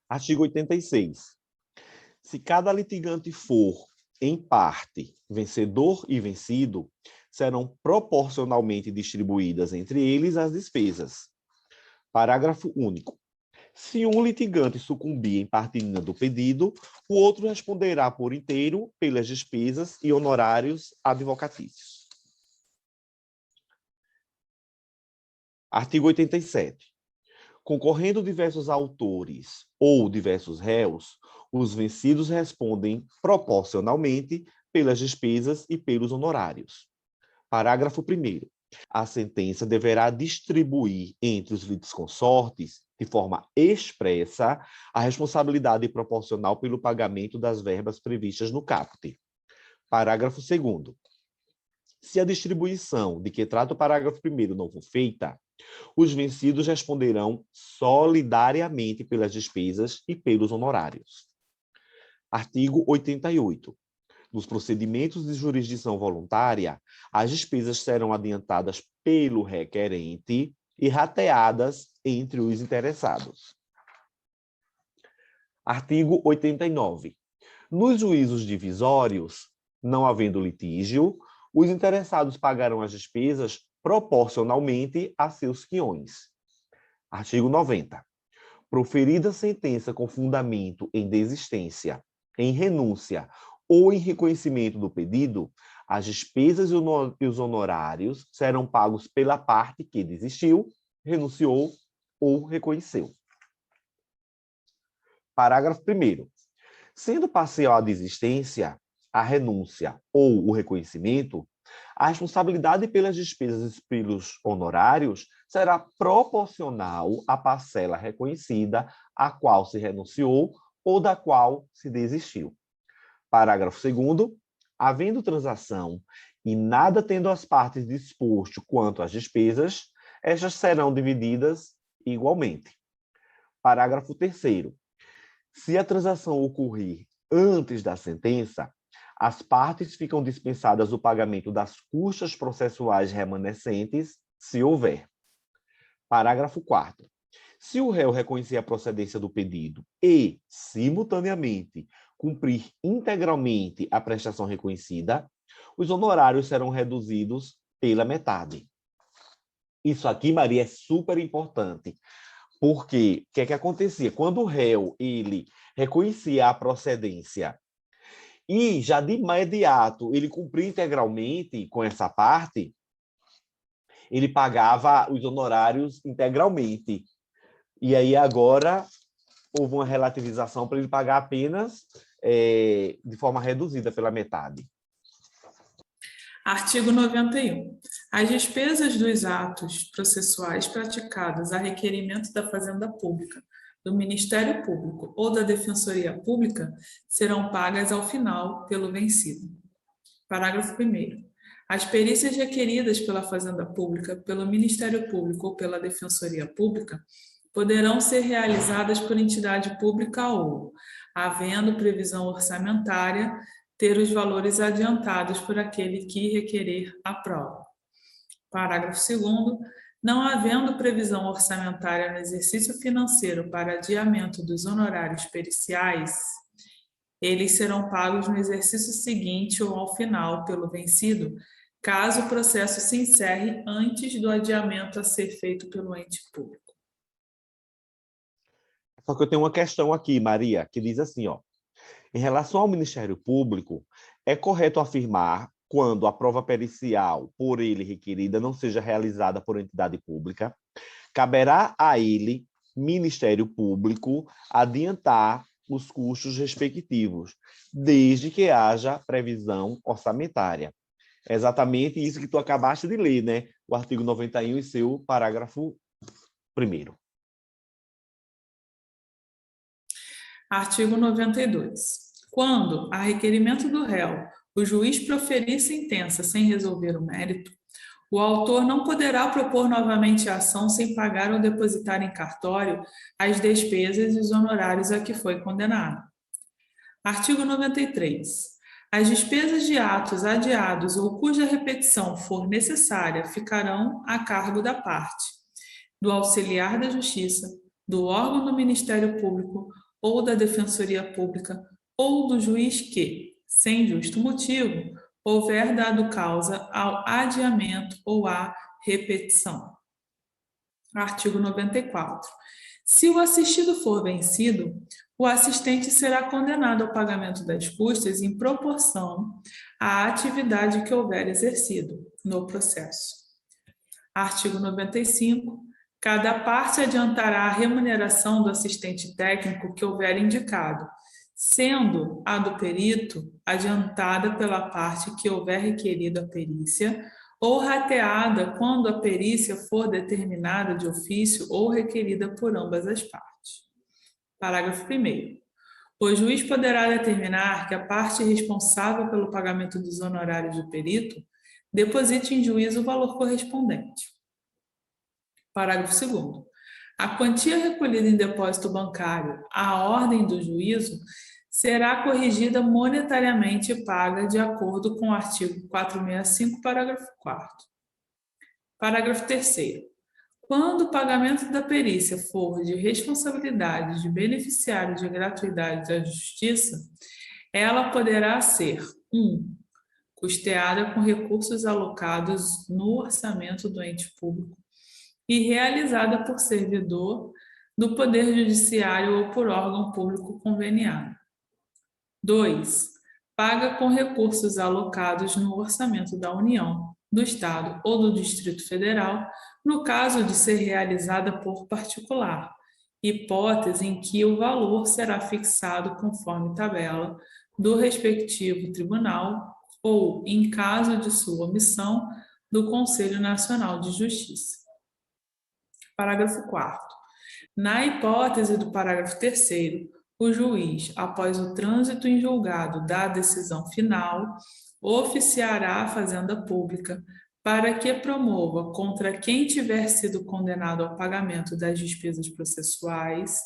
Artigo 86. Se cada litigante for, em parte, vencedor e vencido, serão proporcionalmente distribuídas entre eles as despesas. Parágrafo único. Se um litigante sucumbir em partilha do pedido, o outro responderá por inteiro pelas despesas e honorários advocatícios. Artigo 87. Concorrendo diversos autores ou diversos réus, os vencidos respondem proporcionalmente pelas despesas e pelos honorários. Parágrafo 1º. A sentença deverá distribuir entre os litisconsortes, de forma expressa, a responsabilidade proporcional pelo pagamento das verbas previstas no caput. Parágrafo 2º. Se a distribuição de que trata o parágrafo 1º não for feita, os vencidos responderão solidariamente pelas despesas e pelos honorários. Artigo 88. Nos procedimentos de jurisdição voluntária, as despesas serão adiantadas pelo requerente e rateadas entre os interessados. Artigo 89. Nos juízos divisórios, não havendo litígio, os interessados pagarão as despesas proporcionalmente a seus quiões. Artigo 90. Proferida sentença com fundamento em desistência, em renúncia ou em reconhecimento do pedido, as despesas e os honorários serão pagos pela parte que desistiu, renunciou ou reconheceu. Parágrafo 1º. Sendo parcial a desistência, a renúncia ou o reconhecimento, a responsabilidade pelas despesas e pelos honorários será proporcional à parcela reconhecida a qual se renunciou ou da qual se desistiu. Parágrafo 2º. Havendo transação e nada tendo as partes disposto quanto às despesas, estas serão divididas igualmente. Parágrafo 3º. Se a transação ocorrer antes da sentença, as partes ficam dispensadas o pagamento das custas processuais remanescentes, se houver. Parágrafo 4º. Se o réu reconhecer a procedência do pedido e, simultaneamente, cumprir integralmente a prestação reconhecida, os honorários serão reduzidos pela metade. Isso aqui, Maria, é super importante, porque o que acontecia? Quando o réu ele reconhecia a procedência e já de imediato ele cumpria integralmente com essa parte, ele pagava os honorários integralmente. E aí agora houve uma relativização para ele pagar apenas de forma reduzida pela metade. Artigo 91. As despesas dos atos processuais praticados a requerimento da Fazenda Pública, do Ministério Público ou da Defensoria Pública serão pagas ao final pelo vencido. Parágrafo 1º. As perícias requeridas pela Fazenda Pública, pelo Ministério Público ou pela Defensoria Pública poderão ser realizadas por entidade pública ou, havendo previsão orçamentária, ter os valores adiantados por aquele que requerer a prova. Parágrafo 2º. Não havendo previsão orçamentária no exercício financeiro para adiamento dos honorários periciais, eles serão pagos no exercício seguinte ou ao final pelo vencido, caso o processo se encerre antes do adiamento a ser feito pelo ente público. Só que eu tenho uma questão aqui, Maria, que diz assim, ó. Em relação ao Ministério Público, é correto afirmar, quando a prova pericial por ele requerida não seja realizada por entidade pública, caberá a ele, Ministério Público, adiantar os custos respectivos, desde que haja previsão orçamentária. É exatamente isso que tu acabaste de ler, né? O artigo 91 e seu parágrafo 1º. Artigo 92. Quando, a requerimento do réu, o juiz proferir sentença sem resolver o mérito, o autor não poderá propor novamente a ação sem pagar ou depositar em cartório as despesas e os honorários a que foi condenado. Artigo 93. As despesas de atos adiados ou cuja repetição for necessária ficarão a cargo da parte, do auxiliar da Justiça, do órgão do Ministério Público ou da Defensoria Pública ou do juiz que, sem justo motivo, houver dado causa ao adiamento ou à repetição. Artigo 94. Se o assistido for vencido, o assistente será condenado ao pagamento das custas em proporção à atividade que houver exercido no processo. Artigo 95. Cada parte adiantará a remuneração do assistente técnico que houver indicado, sendo a do perito adiantada pela parte que houver requerido a perícia ou rateada quando a perícia for determinada de ofício ou requerida por ambas as partes. Parágrafo 1º. O juiz poderá determinar que a parte responsável pelo pagamento dos honorários do perito deposite em juízo o valor correspondente. Parágrafo 2º. A quantia recolhida em depósito bancário à ordem do juízo será corrigida monetariamente e paga de acordo com o artigo 465, parágrafo 4º. Parágrafo 3º. Quando o pagamento da perícia for de responsabilidade de beneficiário de gratuidade da Justiça, ela poderá ser 1. Custeada com recursos alocados no orçamento do ente público e realizada por servidor do Poder Judiciário ou por órgão público conveniado. 2. Paga com recursos alocados no orçamento da União, do Estado ou do Distrito Federal, no caso de ser realizada por particular, hipótese em que o valor será fixado conforme tabela do respectivo tribunal ou, em caso de sua omissão, do Conselho Nacional de Justiça. Parágrafo 4º. Na hipótese do parágrafo 3º, o juiz, após o trânsito em julgado da decisão final, oficiará a Fazenda Pública para que promova contra quem tiver sido condenado ao pagamento das despesas processuais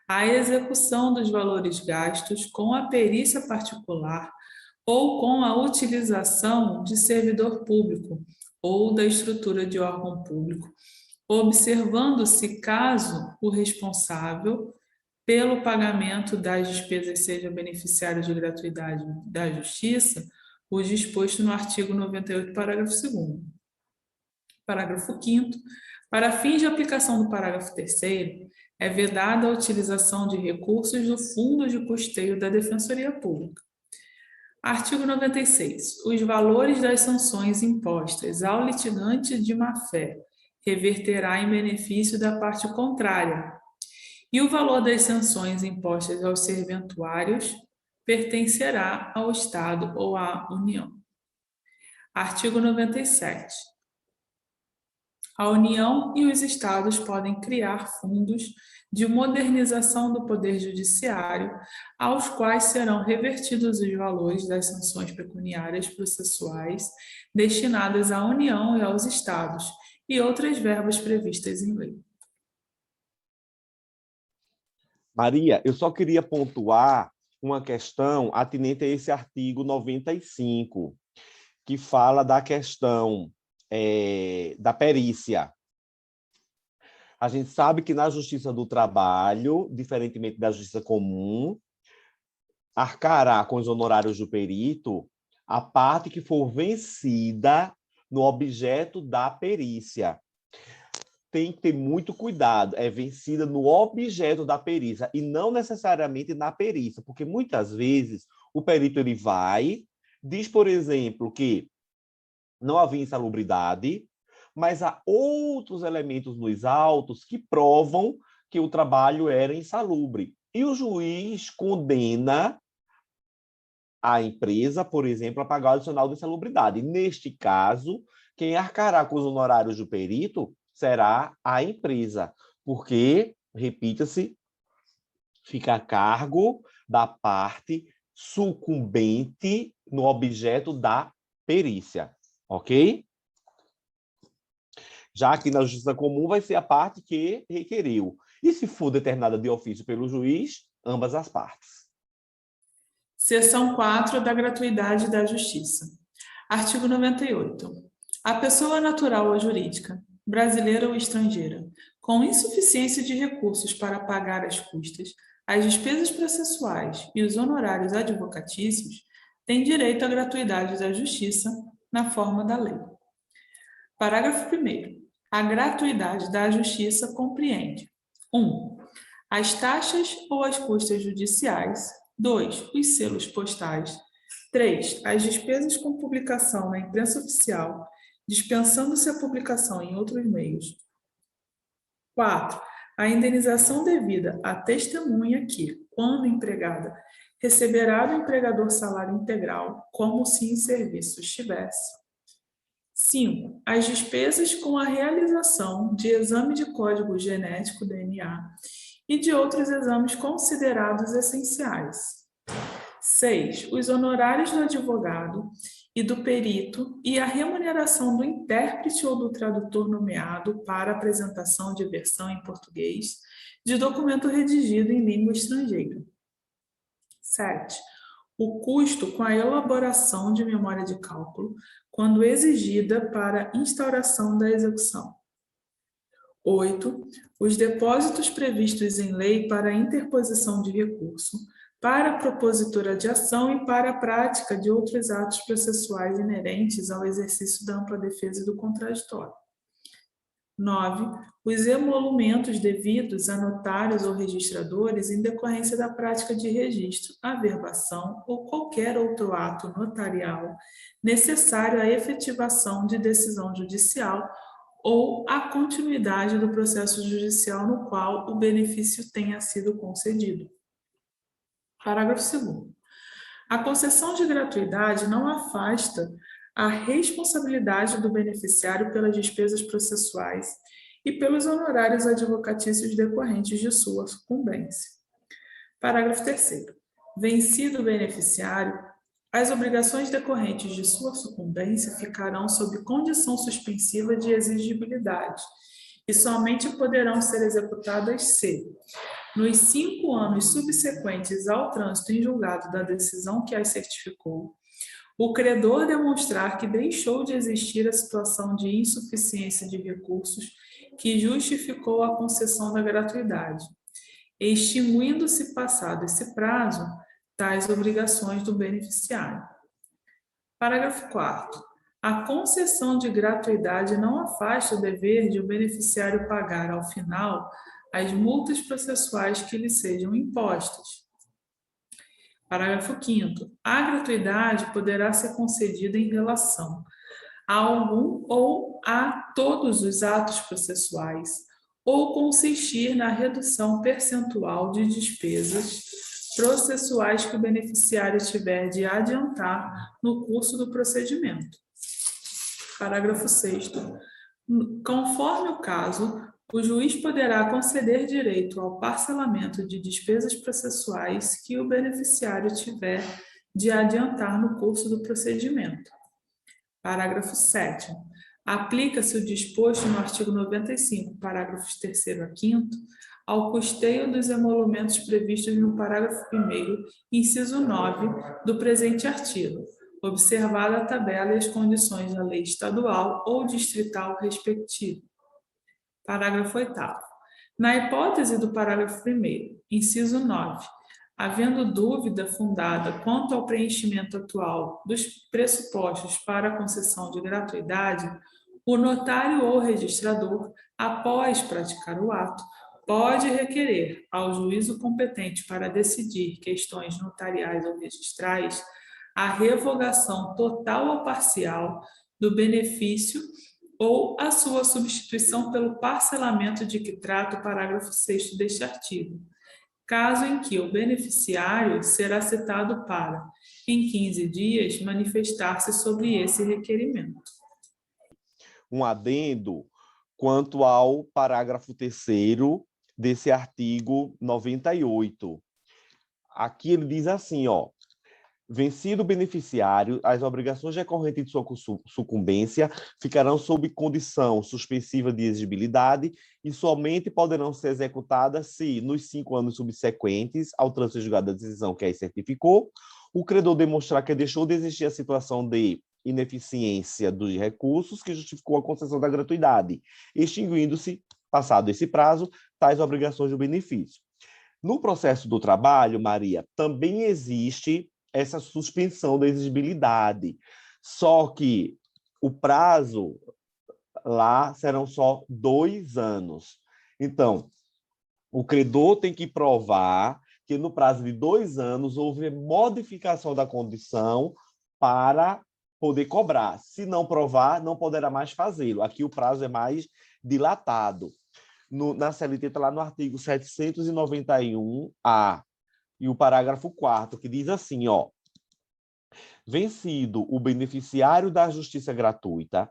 a execução dos valores gastos com a perícia particular ou com a utilização de servidor público ou da estrutura de órgão público, observando-se caso o responsável pelo pagamento das despesas seja beneficiário de gratuidade da Justiça, o disposto no artigo 98, parágrafo 2º. Parágrafo 5º. Para fins de aplicação do parágrafo 3º, é vedada a utilização de recursos do Fundo de Custeio da Defensoria Pública. Artigo 96. Os valores das sanções impostas ao litigante de má-fé reverterá em benefício da parte contrária, e o valor das sanções impostas aos serventuários pertencerá ao Estado ou à União. Artigo 97. A União e os Estados podem criar fundos de modernização do Poder Judiciário, aos quais serão revertidos os valores das sanções pecuniárias processuais destinadas à União e aos Estados, e outras verbas previstas em lei. Maria, eu só queria pontuar uma questão atinente a esse artigo 95, que fala da questão da perícia. A gente sabe que na Justiça do Trabalho, diferentemente da Justiça Comum, arcará com os honorários do perito a parte que for vencida no objeto da perícia. Tem que ter muito cuidado, é vencida no objeto da perícia e não necessariamente na perícia, porque muitas vezes o perito ele vai, diz, por exemplo, que não havia insalubridade, mas há outros elementos nos autos que provam que o trabalho era insalubre. E o juiz condena a empresa, por exemplo, a pagar o adicional de insalubridade. Neste caso, quem arcará com os honorários do perito será a empresa, porque, repita-se, fica a cargo da parte sucumbente no objeto da perícia, ok? Já que na Justiça Comum vai ser a parte que requeriu. E se for determinada de ofício pelo juiz, ambas as partes. Seção 4 da gratuidade da Justiça. Artigo 98. A pessoa natural ou jurídica, brasileira ou estrangeira, com insuficiência de recursos para pagar as custas, As despesas processuais e os honorários advocatícios têm direito à gratuidade da justiça na forma da lei. Parágrafo 1º. A gratuidade da justiça compreende: 1. As taxas ou as custas judiciais. 2. Os selos postais. 3. As despesas com publicação na imprensa oficial, dispensando-se a publicação em outros meios. 4. A indenização devida à testemunha que, quando empregada, receberá do empregador salário integral, como se em serviço estivesse. 5. As despesas com a realização de exame de código genético DNA e de outros exames considerados essenciais. 6. Os honorários do advogado e do perito e a remuneração do intérprete ou do tradutor nomeado para apresentação de versão em português de documento redigido em língua estrangeira. 7. O custo com a elaboração de memória de cálculo, quando exigida para instauração da execução. 8. Os depósitos previstos em lei para interposição de recurso, para a propositura de ação e para a prática de outros atos processuais inerentes ao exercício da ampla defesa e do contraditório. 9. Os emolumentos devidos a notários ou registradores em decorrência da prática de registro, averbação ou qualquer outro ato notarial necessário à efetivação de decisão judicial ou à continuidade do processo judicial no qual o benefício tenha sido concedido. Parágrafo 2º. A concessão de gratuidade não afasta a responsabilidade do beneficiário pelas despesas processuais e pelos honorários advocatícios decorrentes de sua sucumbência. Parágrafo 3º. Vencido o beneficiário, as obrigações decorrentes de sua sucumbência ficarão sob condição suspensiva de exigibilidade e somente poderão ser executadas se, nos 5 anos subsequentes ao trânsito em julgado da decisão que as certificou, o credor demonstrar que deixou de existir a situação de insuficiência de recursos que justificou a concessão da gratuidade, extinguindo-se passado esse prazo, tais obrigações do beneficiário. Parágrafo 4º. A concessão de gratuidade não afasta o dever de o beneficiário pagar, ao final, as multas processuais que lhe sejam impostas. Parágrafo 5º. A gratuidade poderá ser concedida em relação a algum ou a todos os atos processuais, ou consistir na redução percentual de despesas processuais que o beneficiário tiver de adiantar no curso do procedimento. Parágrafo 6º. Conforme o caso, o juiz poderá conceder direito ao parcelamento de despesas processuais que o beneficiário tiver de adiantar no curso do procedimento. Parágrafo 7º. Aplica-se o disposto no artigo 95, parágrafos 3º a 5º, ao custeio dos emolumentos previstos no parágrafo 1º, inciso 9, do presente artigo, observada a tabela e as condições da lei estadual ou distrital respectiva. Parágrafo 8º. Na hipótese do parágrafo 1º, inciso 9, havendo dúvida fundada quanto ao preenchimento atual dos pressupostos para a concessão de gratuidade, o notário ou registrador, após praticar o ato, pode requerer ao juízo competente para decidir questões notariais ou registrais a revogação total ou parcial do benefício ou a sua substituição pelo parcelamento de que trata o parágrafo 6º deste artigo, caso em que o beneficiário será citado para, em 15 dias, manifestar-se sobre esse requerimento. Um adendo quanto ao parágrafo 3º desse artigo 98. Aqui ele diz assim, ó: vencido o beneficiário, as obrigações decorrentes de sua sucumbência ficarão sob condição suspensiva de exigibilidade e somente poderão ser executadas se, nos 5 anos subsequentes ao trânsito julgado da decisão que aí certificou, o credor demonstrar que deixou de existir a situação de ineficiência dos recursos que justificou a concessão da gratuidade, extinguindo-se, passado esse prazo, tais obrigações do benefício. No processo do trabalho, Maria, também existe essa suspensão da exigibilidade, só que o prazo lá serão só 2 anos. Então, o credor tem que provar que no prazo de 2 anos houve modificação da condição para poder cobrar. Se não provar, não poderá mais fazê-lo. Aqui o prazo é mais dilatado. Na CLT está lá no artigo 791-A, e o parágrafo 4º, que diz assim, ó, vencido o beneficiário da justiça gratuita,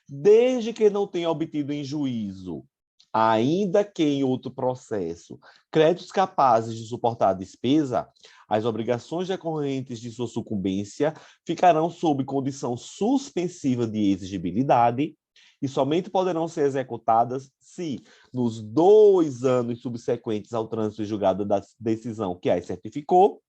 desde que não tenha obtido em juízo, ainda que em outro processo, créditos capazes de suportar a despesa, as obrigações decorrentes de sua sucumbência ficarão sob condição suspensiva de exigibilidade e somente poderão ser executadas se, nos 2 anos subsequentes ao trânsito em julgado da decisão que as certificou,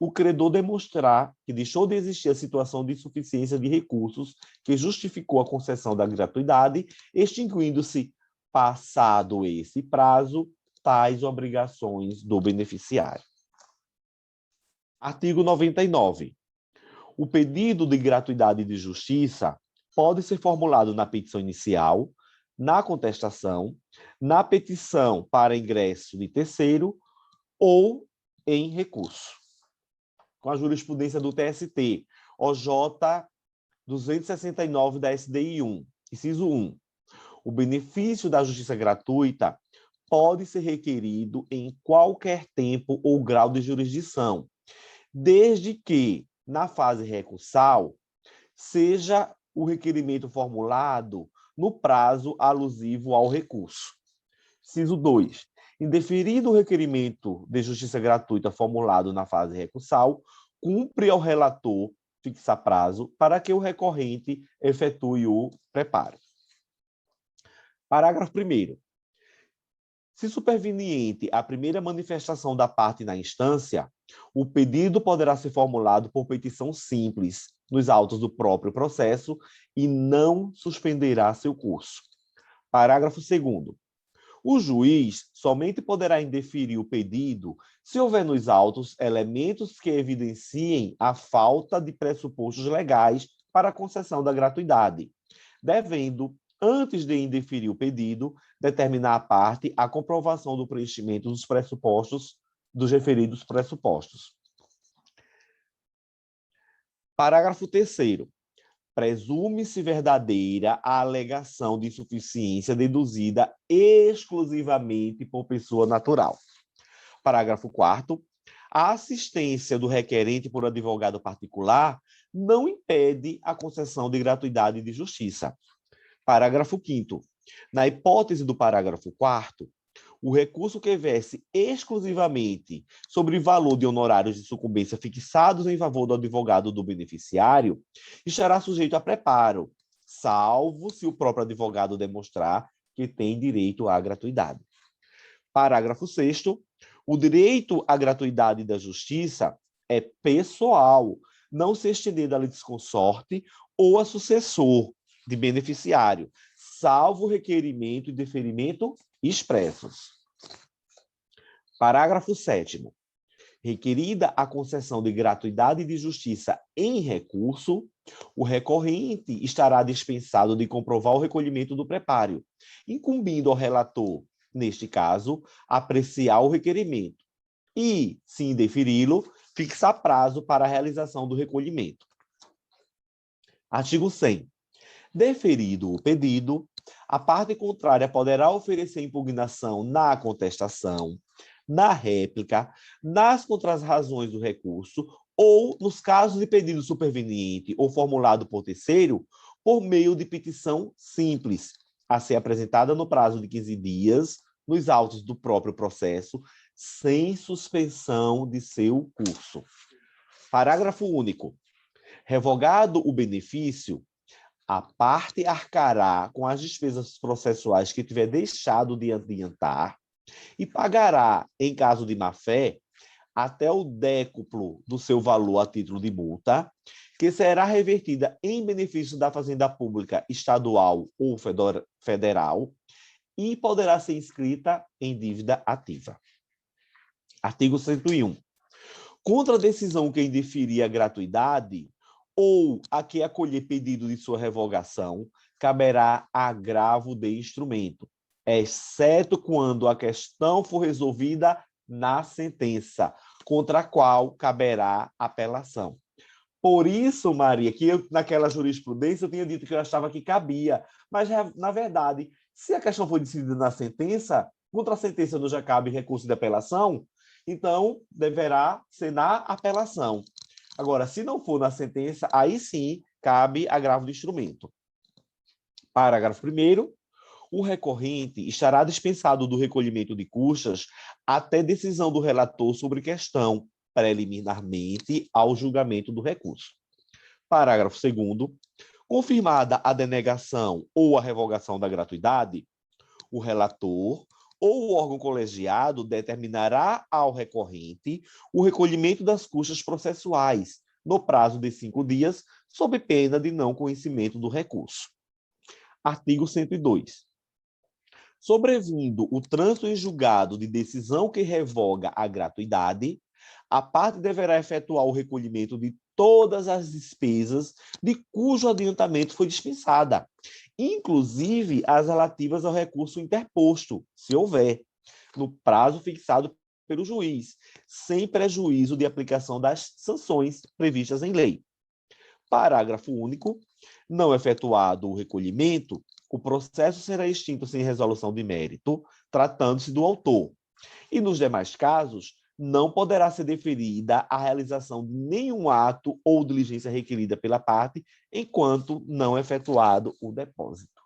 o credor demonstrar que deixou de existir a situação de insuficiência de recursos que justificou a concessão da gratuidade, extinguindo-se, passado esse prazo, tais obrigações do beneficiário. Artigo 99. O pedido de gratuidade de justiça pode ser formulado na petição inicial, na contestação, na petição para ingresso de terceiro ou em recurso. Com a jurisprudência do TST, OJ 269 da SDI 1, inciso 1. O benefício da justiça gratuita pode ser requerido em qualquer tempo ou grau de jurisdição, desde que, na fase recursal, seja o requerimento formulado no prazo alusivo ao recurso. Inciso 2. Indeferido o requerimento de justiça gratuita formulado na fase recursal, cumpre ao relator fixar prazo para que o recorrente efetue o preparo. Parágrafo 1º. Se superveniente a primeira manifestação da parte na instância, o pedido poderá ser formulado por petição simples nos autos do próprio processo e não suspenderá seu curso. Parágrafo 2º. O juiz somente poderá indeferir o pedido se houver nos autos elementos que evidenciem a falta de pressupostos legais para a concessão da gratuidade, devendo, antes de indeferir o pedido, determinar à parte a comprovação do preenchimento dos pressupostos, dos referidos pressupostos. Parágrafo 3º. Presume-se verdadeira a alegação de insuficiência deduzida exclusivamente por pessoa natural. Parágrafo 4º. A assistência do requerente por advogado particular não impede a concessão de gratuidade de justiça. Parágrafo 5º. Na hipótese do parágrafo 4º, o recurso que verse exclusivamente sobre valor de honorários de sucumbência fixados em favor do advogado do beneficiário estará sujeito a preparo, salvo se o próprio advogado demonstrar que tem direito à gratuidade. Parágrafo 6º. O direito à gratuidade da justiça é pessoal, não se estender a litisconsorte ou a sucessor de beneficiário, salvo requerimento e deferimento expressos. Parágrafo 7º. Requerida a concessão de gratuidade de justiça em recurso, o recorrente estará dispensado de comprovar o recolhimento do prepário, incumbindo ao relator, neste caso, apreciar o requerimento e, se indeferi-lo, fixar prazo para a realização do recolhimento. Artigo 100. Deferido o pedido, a parte contrária poderá oferecer impugnação na contestação, na réplica, nas contrarrazões do recurso ou, nos casos de pedido superveniente ou formulado por terceiro, por meio de petição simples, a ser apresentada no prazo de 15 dias, nos autos do próprio processo, sem suspensão de seu curso. Parágrafo único. Revogado o benefício, a parte arcará com as despesas processuais que tiver deixado de adiantar e pagará, em caso de má-fé, até o décuplo do seu valor a título de multa, que será revertida em benefício da Fazenda Pública Estadual ou Federal e poderá ser inscrita em dívida ativa. Artigo 101. Contra a decisão que indeferir a gratuidade ou a que acolher pedido de sua revogação, caberá agravo de instrumento, exceto quando a questão for resolvida na sentença, contra a qual caberá apelação. Por isso, Maria, que naquela jurisprudência eu tinha dito que eu achava que cabia, mas, na verdade, se a questão for decidida na sentença, contra a sentença não já cabe recurso de apelação, então deverá ser na apelação. Agora, se não for na sentença, aí sim cabe agravo de instrumento. Parágrafo 1º. O recorrente estará dispensado do recolhimento de custas até decisão do relator sobre questão, preliminarmente ao julgamento do recurso. Parágrafo 2º. Confirmada a denegação ou a revogação da gratuidade, o relator ou o órgão colegiado determinará ao recorrente o recolhimento das custas processuais, no prazo de 5 dias, sob pena de não conhecimento do recurso. Artigo 102. Sobrevindo o trânsito em julgado de decisão que revoga a gratuidade, a parte deverá efetuar o recolhimento de todas as despesas de cujo adiantamento foi dispensada, inclusive as relativas ao recurso interposto, se houver, no prazo fixado pelo juiz, sem prejuízo de aplicação das sanções previstas em lei. Parágrafo único. Não efetuado o recolhimento, o processo será extinto sem resolução de mérito, tratando-se do autor. E, nos demais casos, não poderá ser deferida a realização de nenhum ato ou diligência requerida pela parte, enquanto não efetuado o depósito.